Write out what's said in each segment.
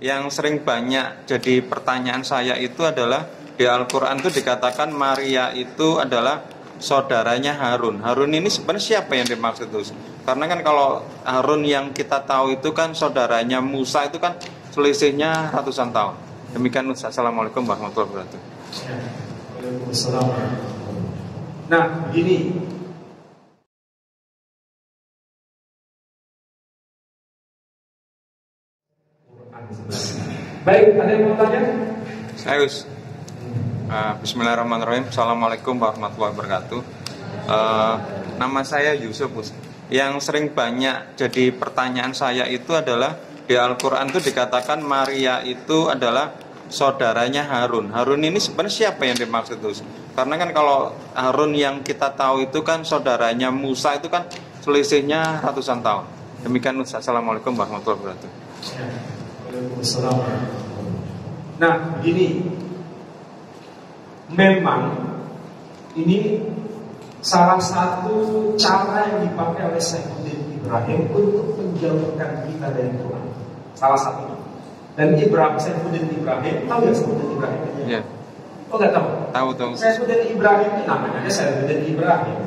Yang sering banyak jadi pertanyaan saya itu adalah di Al-Quran itu dikatakan Maria itu adalah saudaranya Harun. Harun ini sebenarnya siapa yang dimaksud itu? Karena kan kalau Harun yang kita tahu itu kan saudaranya Musa, itu kan selisihnya ratusan tahun. Demikian Ustaz. Assalamualaikum warahmatullahi wabarakatuh. Waalaikumsalam. Nah, begini. Baik, ada yang mau tanya? Saya Bismillahirrahmanirrahim. Assalamualaikum warahmatullahi wabarakatuh. Nama saya Yusuf. Yang sering banyak jadi pertanyaan saya itu adalah di Al-Quran itu dikatakan Maria itu adalah saudaranya Harun. Harun ini sebenarnya siapa yang dimaksud itu? Karena kan kalau Harun yang kita tahu itu kan saudaranya Musa, itu kan selisihnya ratusan tahun. Demikian Ustaz. Assalamualaikum warahmatullahi wabarakatuh. Waalaikumsalam. Nah, begini. Memang ini salah satu cara yang dipakai oleh Saifuddin Ibrahim untuk menjauhkan kita dari Tuhan. Salah satunya. Dan Saifuddin Ibrahim, tahu ya Saifuddin Ibrahim? Iya. Oh, nggak tahu? Tahu. Saifuddin Ibrahim itu namanya Saifuddin Ibrahim.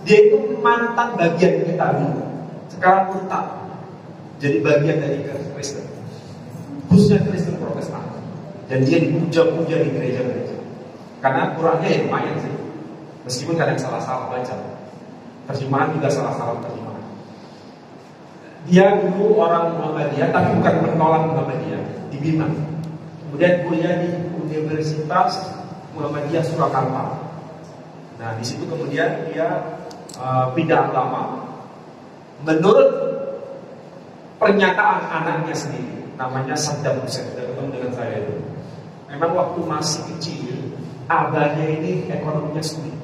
Dia itu mantan bagian kita dulu. Sekarang murtad. Jadi bagian dari Kristen. Khususnya Kristen Protestan. Dan dia dipuja-puja di gereja-gereja. Karena Qurannya ya lumayan sih. Meskipun kadang salah-salah baca. Terjemahan juga salah-salah terjemahan. Dia dulu orang Muhammadiyah, tapi bukan penolak Muhammadiyah, di Bima. Kemudian kuliah di Universitas Muhammadiyah Surakarta. Nah, di situ kemudian dia pindah agama. Menurut pernyataan anaknya sendiri, namanya Saddam Hussein, sudah ketemu dengan saya itu. Memang waktu masih kecil, abahnya ini ekonominya sulit.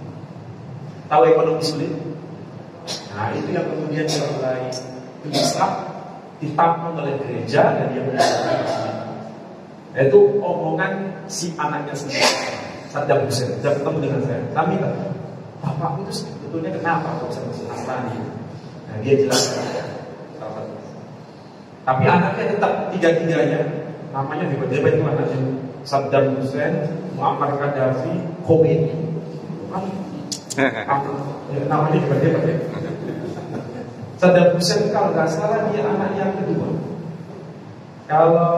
Tahu ekonomi sulit? Nah, itu yang kemudian dia mulai gelisah, ditampung oleh gereja dan dia mulai. Itu omongan si anaknya sendiri, Saddam Hussein. Sudah ketemu dengan saya. Kami kata, bapak itu sebetulnya kenapa kok bisa masuk Nasrani? Nah, dia jelaskan. Tapi anaknya tetap tiga-tiganya, namanya hebat-hebat itu anaknya. Saddam Hussein, Muammar Gaddafi, Khomeini. Namanya hebat-hebat ya. Saddam Hussein kalau nggak salah dia anak yang kedua. Kalau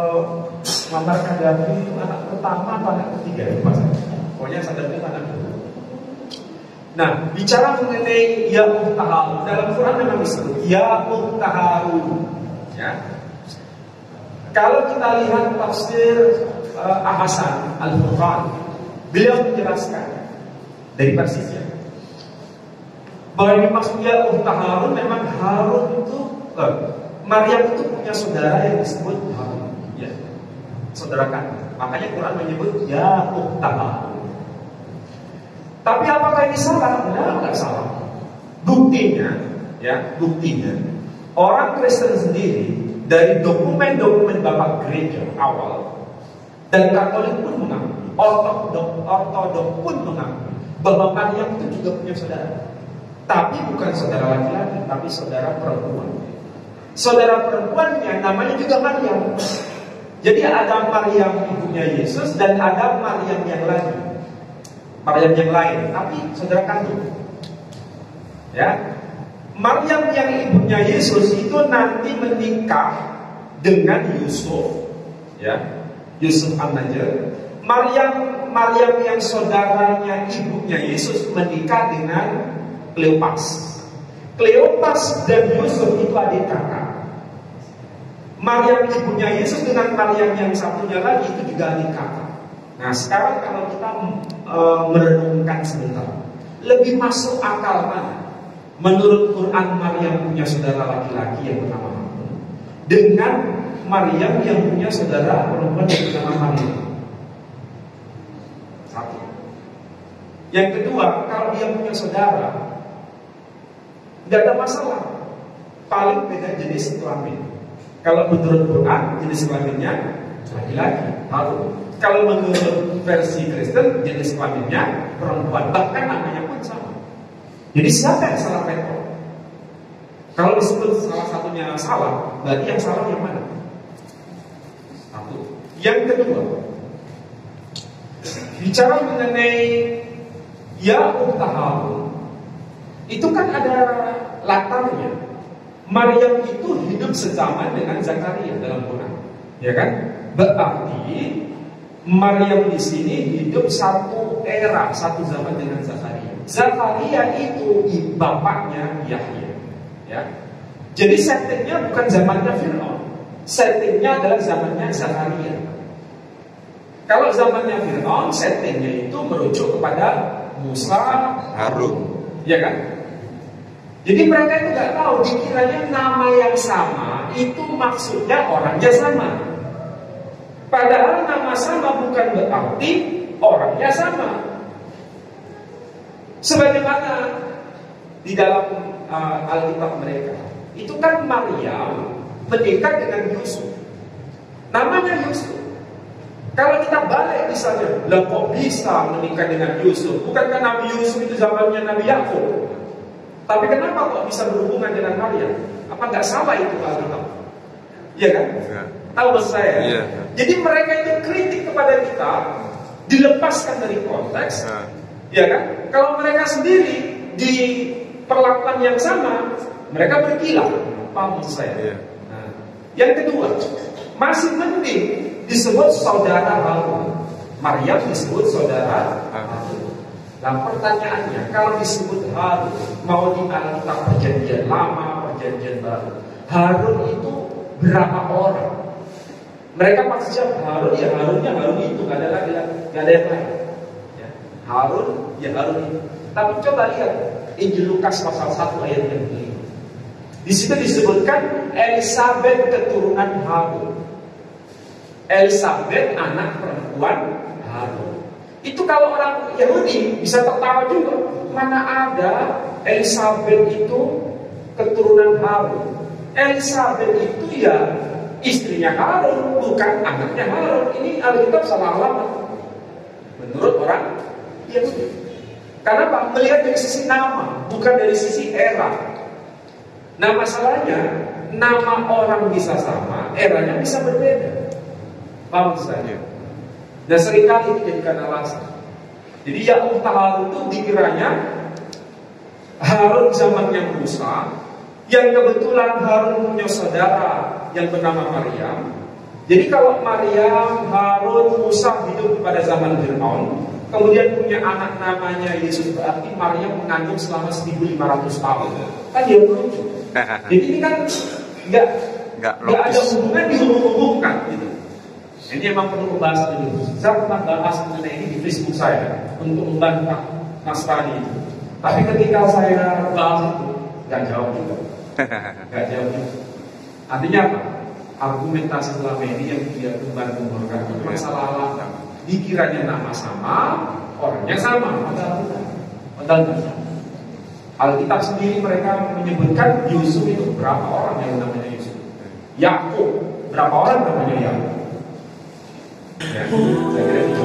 Muammar Gaddafi itu anak pertama atau anak ketiga ya, pokoknya Saddam Hussein anak kedua. Nah, bicara mengenai ya Harun, dalam Quran memang disebut ya Harun. Ya. Kalau kita lihat tafsir Hasan Al-Furqan, beliau menjelaskan dari persisnya bahwa yang maksudnya Harun memang Harun itu Maryam itu punya saudara yang disebut Harun, ya, saudara kandung. Makanya Quran menyebut ya Harun. Tapi apakah ini salah? Enggak salah. Buktinya orang Kristen sendiri dari dokumen-dokumen Bapak Gereja awal dan Katolik pun mengakui, Ortodok pun mengakui bahwa Maryam itu juga punya saudara. Tapi bukan saudara laki-laki, tapi saudara perempuan. Saudara perempuannya namanya juga Maryam. Jadi ada Maryam ibunya Yesus dan ada Maryam yang lain, tapi saudara kandung. Ya. Maryam yang ibunya Yesus itu nanti menikah dengan Yusuf, ya, Yusuf An-Najjar. Maryam yang saudaranya ibunya Yesus menikah dengan Kleopas. Kleopas dan Yusuf itu adik kakak. Maryam ibunya Yesus dengan Maryam yang satunya lagi itu juga adik kakak. Nah, sekarang kalau kita merenungkan sebentar, lebih masuk akal mana? Menurut Quran, Maryam punya saudara laki-laki yang bernama Harun dengan Maryam yang punya saudara perempuan yang bernama Maryam. Satu. Yang kedua, kalau dia punya saudara, tidak ada masalah. Paling beda jenis kelamin. Kalau menurut Quran, jenis kelaminnya laki-laki, Harun. Kalau menurut versi Kristen, jenis kelaminnya perempuan. Bahkan namanya pun sama. Jadi siapa yang salah rekor? Kalau disebut salah satunya salah, berarti yang salah yang mana? Satu. Yang kedua, bicara mengenai ya Harun, itu kan ada latarnya. Maryam itu hidup sezaman dengan Zakaria dalam Quran, ya kan? Berarti Maryam di sini hidup satu era, satu zaman dengan Zakaria. Zakaria itu bapaknya Yahya, ya. Jadi settingnya bukan zamannya Fir'aun, settingnya adalah zamannya Zakaria. Kalau zamannya Fir'aun, settingnya itu merujuk kepada Musa, Harun, ya kan? Jadi mereka itu nggak tahu, dikiranya nama yang sama itu maksudnya orangnya sama. Padahal nama sama bukan berarti orangnya sama. Sebagaimana di dalam Alkitab mereka, itu kan Maryam menikah dengan Yusuf. Namanya Yusuf. Kalau kita balik misalnya, lah kok bisa menikah dengan Yusuf? Bukankah Nabi Yusuf itu zamannya Nabi Yakub? Tapi kenapa kok bisa berhubungan dengan Maryam? Apa nggak sama itu Alkitab? Iya kan? Ya. Tahu maksud saya? Ya. Jadi mereka itu kritik kepada kita, dilepaskan dari konteks, ya kan? Kalau mereka sendiri diperlakukan yang sama, mereka berkilah. Paham maksud saya? Ya. Nah, yang kedua, masih mending disebut saudara Harun. Maryam disebut saudara Harun. Nah pertanyaannya, kalau disebut Harun, mau di Alkitab perjanjian lama, perjanjian baru, Harun itu berapa orang? Mereka maksudnya Harun, ya Harunnya Harun itu, gak ada yang lain. Ya. Harun, ya Harun itu. Tapi coba lihat Injil Lukas pasal 1 ayat yang kelima. Di situ disebutkan Elisabeth keturunan Harun. Elisabeth anak perempuan Harun. Itu kalau orang Yahudi bisa tertawa juga. Mana ada Elisabeth itu keturunan Harun. Elisabeth itu ya istrinya Harun, bukan anaknya Harun. Ini Alkitab salah alamat menurut orang Yahudi. Karena Pak melihat dari sisi nama, bukan dari sisi era. Nah masalahnya, nama orang bisa sama, eranya bisa berbeda. Paham saja. Dan seringkali itu jadikan alasan. Jadi ya Harun itu dikiranya Harun zamannya Musa, yang kebetulan Harun punya saudara yang bernama Maryam. Jadi kalau Maryam, Harun, Musa hidup pada zaman Fir'aun, kemudian punya anak namanya Yesus, berarti Maryam mengandung selama 1500 tahun. Kan dia melucu. Jadi ini kan nggak ada hubungan dihubung-hubungkan gitu. Ini memang perlu pembahasan dulu. Saya pernah bahas mengenai ini di Facebook saya untuk membantah Nasrani itu. Tapi ketika saya bahas itu, nggak jawab juga. Nggak jawab juga. Artinya apa? Argumentasi selama ini yang dia kembang-kembangkan itu masalah alasan. Dikiranya nama sama, orangnya sama. Padahal tidak sama. Alkitab sendiri mereka menyebutkan Yusuf itu berapa orang yang namanya Yusuf. Yakub berapa orang namanya Yakub. Ya, saya kira itu.